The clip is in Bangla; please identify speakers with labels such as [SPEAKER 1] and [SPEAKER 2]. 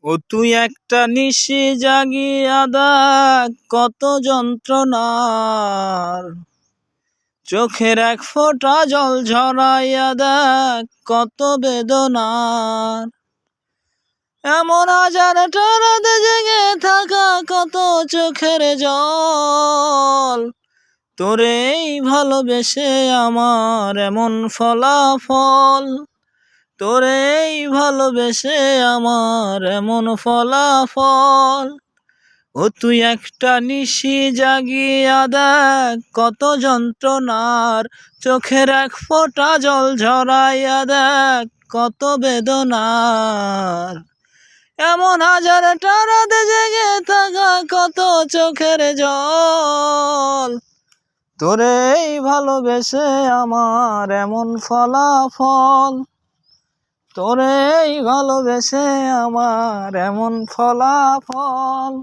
[SPEAKER 1] ও তুই একটা নিশি জাগিয়া দেখ কত যন্ত্রণার, চোখের এক ফোঁটা জল ঝরাইয়া দেখ কত বেদনার। এমন হাজারটা রাতে জেগে থাকা কত চোখের জল, তোরেই ভালোবেসে আমার এমন ফলাফল, তোরেই ভালোবেসে আমার এমন ফলাফল। ও তুই একটা নিশি জাগিয়া দেখ কত যন্ত্রণার, চোখের এক ফোঁটা জল ঝরাইয়া দেখ কত বেদনার। এমন হাজারটা রাতে জেগে থাকা কত চোখের জল, তোরেই ভালোবেসে আমার এমন ফলাফল, তোরেই ভালোবেসে আমার এমন ফলাফল।